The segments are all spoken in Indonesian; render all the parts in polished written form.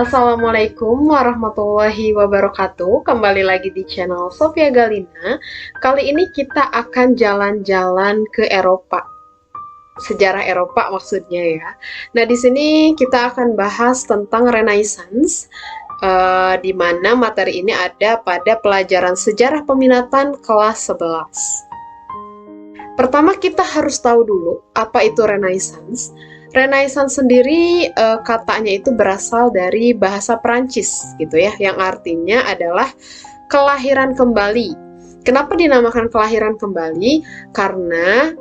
Assalamualaikum warahmatullahi wabarakatuh. Kembali lagi di channel Sofia Galina. Kali ini kita akan jalan-jalan ke Eropa. Sejarah Eropa maksudnya ya. Nah, di sini kita akan bahas tentang Renaissance, di mana materi ini ada pada pelajaran sejarah peminatan kelas 11. Pertama kita harus tahu dulu apa itu Renaissance. Renaissance sendiri katanya itu berasal dari bahasa Prancis gitu ya, yang artinya adalah kelahiran kembali. Kenapa dinamakan kelahiran kembali? Karena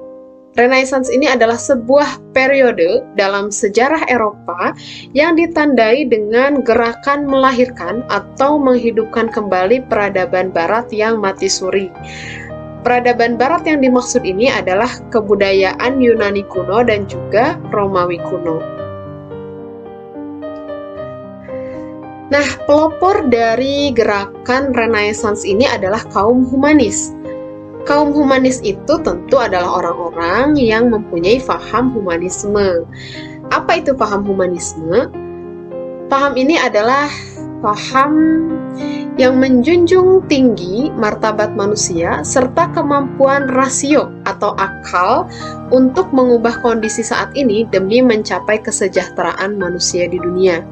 Renaissance ini adalah sebuah periode dalam sejarah Eropa yang ditandai dengan gerakan melahirkan atau menghidupkan kembali peradaban Barat yang mati suri. Peradaban Barat yang dimaksud ini adalah kebudayaan Yunani kuno dan juga Romawi kuno. Nah, pelopor dari gerakan Renaissance ini adalah kaum humanis. Kaum humanis itu tentu adalah orang-orang yang mempunyai paham humanisme. Apa itu paham humanisme? Paham ini adalah paham yang menjunjung tinggi martabat manusia serta kemampuan rasio atau akal untuk mengubah kondisi saat ini demi mencapai kesejahteraan manusia di dunia.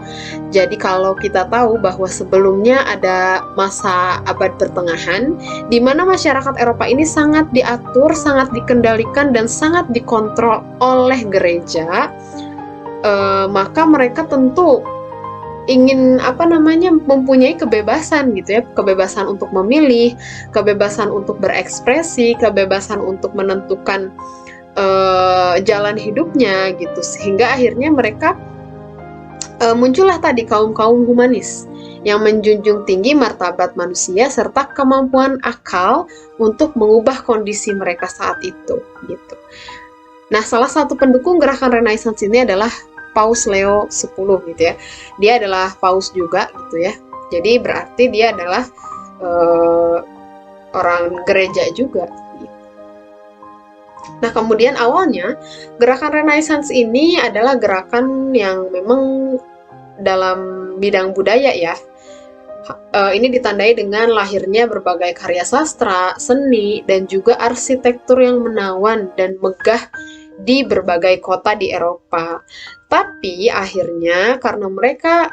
Jadi kalau kita tahu bahwa sebelumnya ada masa abad pertengahan di mana masyarakat Eropa ini sangat diatur, sangat dikendalikan dan sangat dikontrol oleh gereja, maka mereka tentu ingin mempunyai kebebasan gitu ya, kebebasan untuk memilih, kebebasan untuk berekspresi, kebebasan untuk menentukan jalan hidupnya gitu, sehingga akhirnya mereka muncullah tadi kaum-kaum humanis yang menjunjung tinggi martabat manusia serta kemampuan akal untuk mengubah kondisi mereka saat itu gitu. Nah, salah satu pendukung gerakan Renaissance ini adalah Paus Leo X gitu ya. Dia adalah paus juga gitu ya. Jadi berarti dia adalah orang gereja juga. Nah, kemudian awalnya gerakan Renaissance ini adalah gerakan yang memang dalam bidang budaya ya. Ini ditandai dengan lahirnya berbagai karya sastra, seni, dan juga arsitektur yang menawan dan megah di berbagai kota di Eropa. Tapi akhirnya karena mereka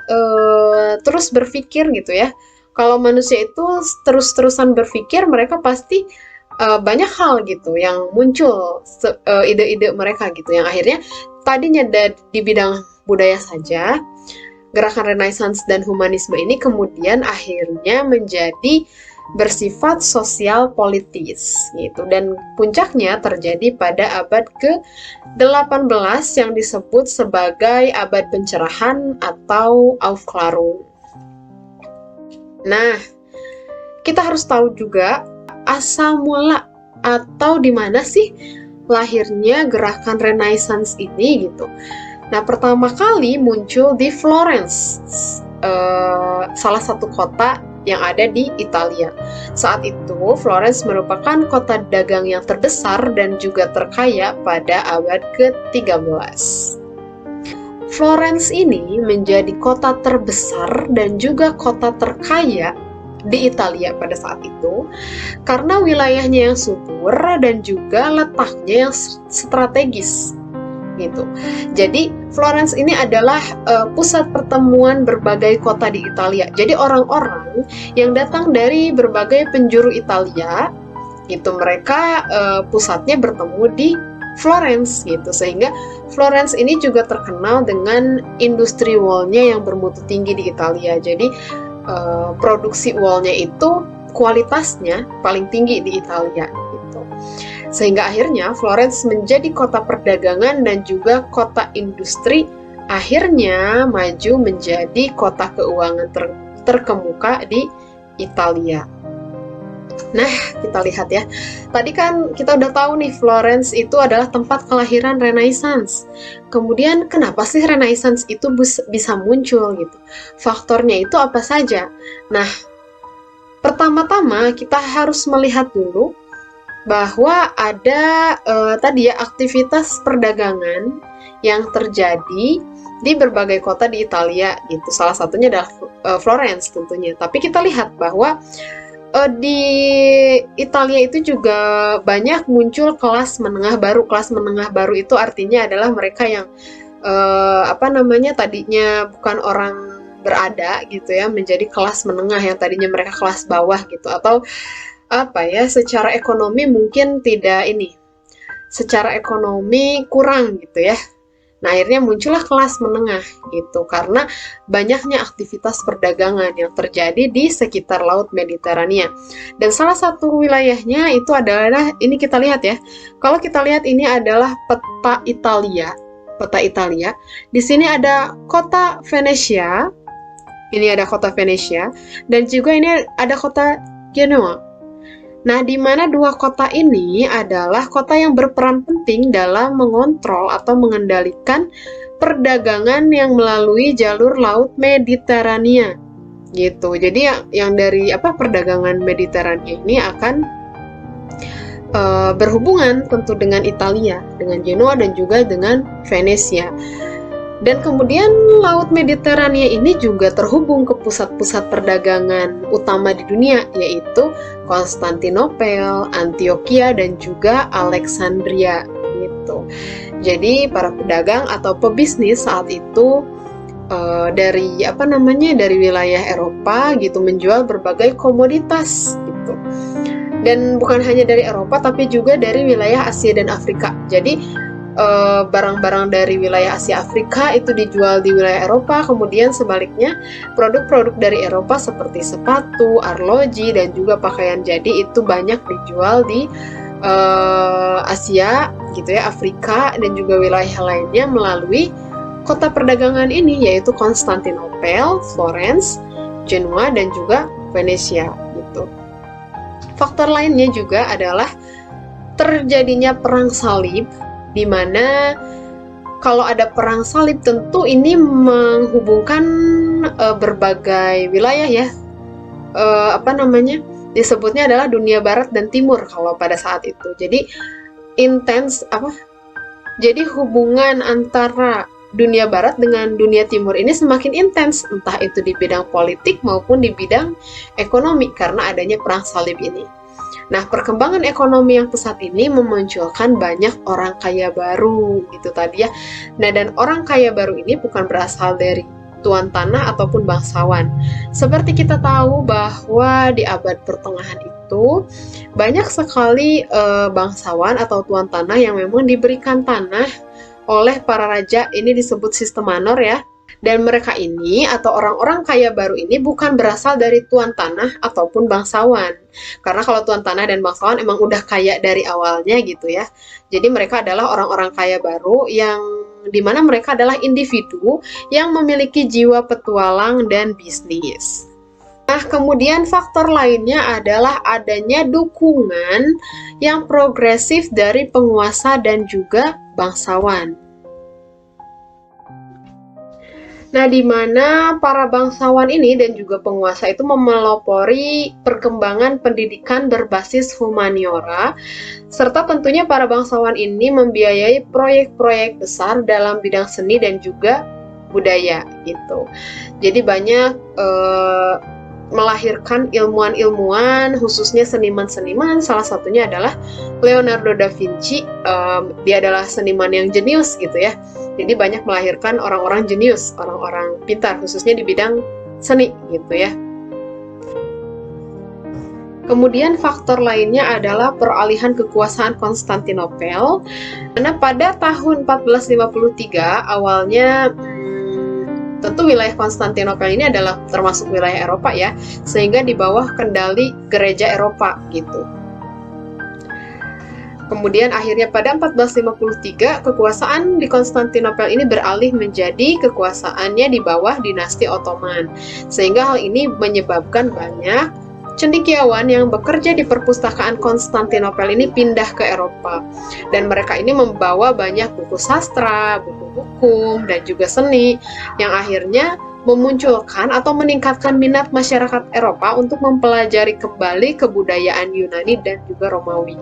terus berpikir gitu ya, kalau manusia itu terus-terusan berpikir, mereka pasti banyak hal gitu yang muncul, ide-ide mereka gitu, yang akhirnya tadinya di bidang budaya saja, gerakan Renaissance dan humanisme ini kemudian akhirnya menjadi bersifat sosial politis gitu, dan puncaknya terjadi pada abad ke-18 yang disebut sebagai abad pencerahan atau Aufklärung. Nah, kita harus tahu juga asal mula atau di mana sih lahirnya gerakan Renaissance ini gitu. Nah, pertama kali muncul di Florence, salah satu kota yang ada di Italia. Saat itu, Florence merupakan kota dagang yang terbesar dan juga terkaya pada abad ke-13. Florence ini menjadi kota terbesar dan juga kota terkaya di Italia pada saat itu karena wilayahnya yang subur dan juga letaknya yang strategis gitu. Jadi Florence ini adalah pusat pertemuan berbagai kota di Italia. Jadi orang-orang yang datang dari berbagai penjuru Italia itu mereka pusatnya bertemu di Florence gitu, sehingga Florence ini juga terkenal dengan industri woolnya yang bermutu tinggi di Italia. Jadi produksi woolnya itu kualitasnya paling tinggi di Italia gitu. Sehingga akhirnya Florence menjadi kota perdagangan dan juga kota industri, akhirnya maju menjadi kota keuangan terkemuka di Italia. Nah, kita lihat ya. Tadi kan kita udah tahu nih, Florence itu adalah tempat kelahiran Renaissance. Kemudian kenapa sih Renaissance itu bisa muncul gitu? Faktornya itu apa saja? Nah, pertama-tama kita harus melihat dulu bahwa ada tadi ya aktivitas perdagangan yang terjadi di berbagai kota di Italia gitu. Salah satunya adalah Florence tentunya. Tapi kita lihat bahwa di Italia itu juga banyak muncul kelas menengah baru. Kelas menengah baru itu artinya adalah mereka yang tadinya bukan orang berada gitu ya, menjadi kelas menengah yang tadinya mereka kelas bawah gitu, atau secara ekonomi mungkin tidak secara ekonomi kurang gitu ya. Nah, akhirnya muncullah kelas menengah gitu karena banyaknya aktivitas perdagangan yang terjadi di sekitar Laut Mediterania. Dan salah satu wilayahnya itu adalah, ini kita lihat ya. Kalau kita lihat ini adalah peta Italia. Peta Italia. Di sini ada kota Venesia. Ini ada kota Venesia dan juga ini ada kota Genoa. Nah, di mana dua kota ini adalah kota yang berperan penting dalam mengontrol atau mengendalikan perdagangan yang melalui jalur Laut Mediterania. Gitu. Jadi yang dari perdagangan Mediterania ini akan berhubungan tentu dengan Italia, dengan Genoa dan juga dengan Venesia. Dan kemudian Laut Mediterania ini juga terhubung ke pusat-pusat perdagangan utama di dunia, yaitu Konstantinopel, Antioquia, dan juga Alexandria gitu. Jadi para pedagang atau pebisnis saat itu dari wilayah Eropa gitu menjual berbagai komoditas gitu. Dan bukan hanya dari Eropa tapi juga dari wilayah Asia dan Afrika. Jadi barang-barang dari wilayah Asia Afrika itu dijual di wilayah Eropa, kemudian sebaliknya produk-produk dari Eropa seperti sepatu, arloji, dan juga pakaian jadi itu banyak dijual di Asia gitu ya, Afrika dan juga wilayah lainnya melalui kota perdagangan ini, yaitu Konstantinopel, Florence, Genoa, dan juga Venesia gitu. Faktor lainnya juga adalah terjadinya perang salib, di mana kalau ada perang salib tentu ini menghubungkan berbagai wilayah ya, disebutnya adalah dunia barat dan timur kalau pada saat itu. Jadi jadi hubungan antara dunia barat dengan dunia timur ini semakin intens, entah itu di bidang politik maupun di bidang ekonomi karena adanya perang salib ini. Nah, perkembangan ekonomi yang pesat ini memunculkan banyak orang kaya baru gitu tadi ya. Nah, dan orang kaya baru ini bukan berasal dari tuan tanah ataupun bangsawan. Seperti kita tahu bahwa di abad pertengahan itu banyak sekali bangsawan atau tuan tanah yang memang diberikan tanah oleh para raja, ini disebut sistem manor ya. Dan mereka ini atau orang-orang kaya baru ini bukan berasal dari tuan tanah ataupun bangsawan. Karena kalau tuan tanah dan bangsawan emang udah kaya dari awalnya gitu ya. Jadi mereka adalah orang-orang kaya baru yang dimana mereka adalah individu yang memiliki jiwa petualang dan bisnis. Nah, kemudian faktor lainnya adalah adanya dukungan yang progresif dari penguasa dan juga bangsawan. Nah, di mana para bangsawan ini dan juga penguasa itu memelopori perkembangan pendidikan berbasis humaniora, serta tentunya para bangsawan ini membiayai proyek-proyek besar dalam bidang seni dan juga budaya gitu. Jadi banyak melahirkan ilmuwan-ilmuwan, khususnya seniman-seniman. Salah satunya adalah Leonardo da Vinci. Dia adalah seniman yang jenius gitu ya. Jadi banyak melahirkan orang-orang jenius, orang-orang pintar, khususnya di bidang seni gitu ya. Kemudian faktor lainnya adalah peralihan kekuasaan Konstantinopel. Karena pada tahun 1453 awalnya tentu wilayah Konstantinopel ini adalah termasuk wilayah Eropa ya, sehingga di bawah kendali gereja Eropa gitu. Kemudian akhirnya pada 1453 kekuasaan di Konstantinopel ini beralih menjadi kekuasaannya di bawah dinasti Ottoman. Sehingga hal ini menyebabkan banyak cendekiawan yang bekerja di perpustakaan Konstantinopel ini pindah ke Eropa. Dan mereka ini membawa banyak buku sastra, buku hukum, dan juga seni yang akhirnya memunculkan atau meningkatkan minat masyarakat Eropa untuk mempelajari kembali kebudayaan Yunani dan juga Romawi.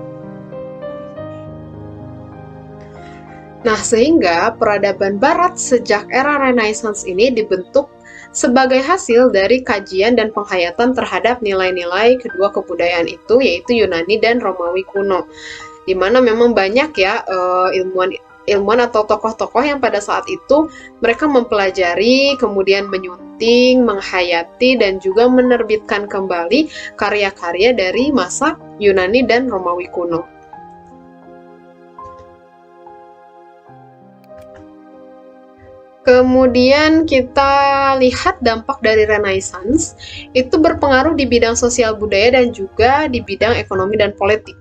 Nah, sehingga peradaban Barat sejak era Renaissance ini dibentuk sebagai hasil dari kajian dan penghayatan terhadap nilai-nilai kedua kebudayaan itu, yaitu Yunani dan Romawi kuno. Di mana memang banyak ya ilmuwan atau tokoh-tokoh yang pada saat itu mereka mempelajari, kemudian menyunting, menghayati, dan juga menerbitkan kembali karya-karya dari masa Yunani dan Romawi kuno. Kemudian kita lihat dampak dari Renaissance itu berpengaruh di bidang sosial budaya dan juga di bidang ekonomi dan politik.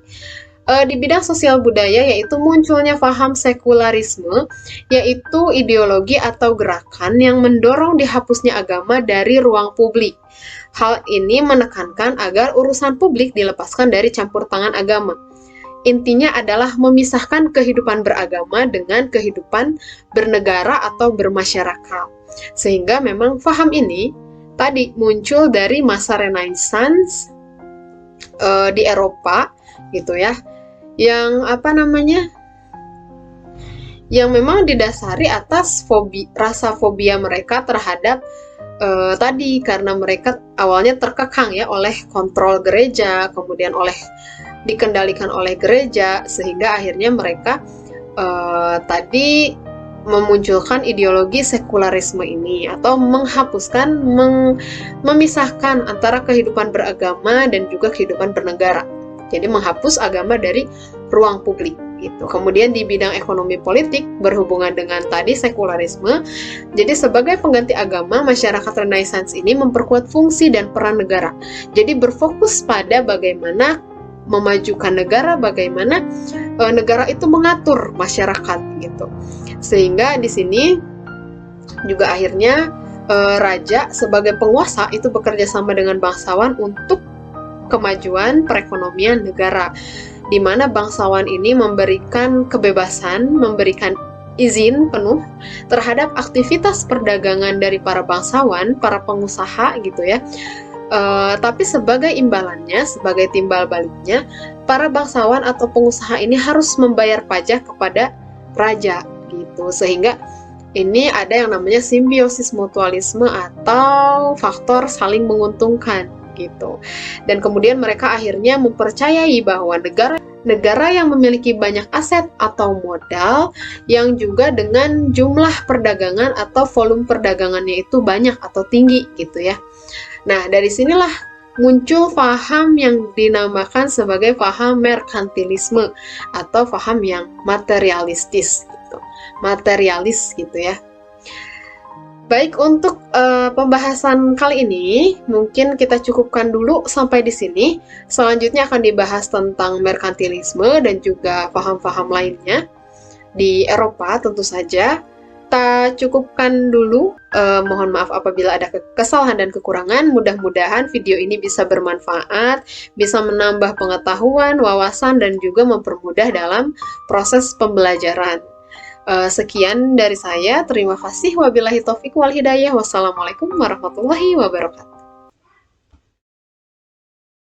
Di bidang sosial budaya yaitu munculnya paham sekularisme, yaitu ideologi atau gerakan yang mendorong dihapusnya agama dari ruang publik. Hal ini menekankan agar urusan publik dilepaskan dari campur tangan agama. Intinya adalah memisahkan kehidupan beragama dengan kehidupan bernegara atau bermasyarakat. Sehingga memang paham ini tadi muncul dari masa Renaissance di Eropa gitu ya. Yang yang memang didasari atas rasa fobia mereka terhadap tadi, karena mereka awalnya terkekang ya oleh kontrol gereja, kemudian dikendalikan oleh gereja, sehingga akhirnya mereka tadi memunculkan ideologi sekularisme ini atau menghapuskan, memisahkan antara kehidupan beragama dan juga kehidupan bernegara. Jadi menghapus agama dari ruang publik gitu. Kemudian di bidang ekonomi politik berhubungan dengan tadi sekularisme. Jadi sebagai pengganti agama, masyarakat Renaissance ini memperkuat fungsi dan peran negara. Jadi berfokus pada bagaimana memajukan negara, bagaimana negara itu mengatur masyarakat gitu. Sehingga di sini juga akhirnya raja sebagai penguasa itu bekerja sama dengan bangsawan untuk kemajuan perekonomian negara, di mana bangsawan ini memberikan kebebasan, memberikan izin penuh terhadap aktivitas perdagangan dari para bangsawan, para pengusaha gitu ya. Tapi sebagai imbalannya, sebagai timbal baliknya, para bangsawan atau pengusaha ini harus membayar pajak kepada raja gitu. Sehingga ini ada yang namanya simbiosis mutualisme atau faktor saling menguntungkan gitu. Dan kemudian mereka akhirnya mempercayai bahwa negara yang memiliki banyak aset atau modal yang juga dengan jumlah perdagangan atau volume perdagangannya itu banyak atau tinggi gitu ya. Nah, dari sinilah muncul paham yang dinamakan sebagai paham merkantilisme atau paham yang materialis gitu ya. Baik, untuk pembahasan kali ini mungkin kita cukupkan dulu sampai di sini. Selanjutnya akan dibahas tentang merkantilisme dan juga paham-paham lainnya di Eropa tentu saja. Kita cukupkan dulu. Mohon maaf apabila ada kesalahan dan kekurangan. Mudah-mudahan video ini bisa bermanfaat, bisa menambah pengetahuan, wawasan, dan juga mempermudah dalam proses pembelajaran. Sekian dari saya. Terima kasih. Wabillahi taufiq wal hidayah. Wassalamualaikum warahmatullahi wabarakatuh.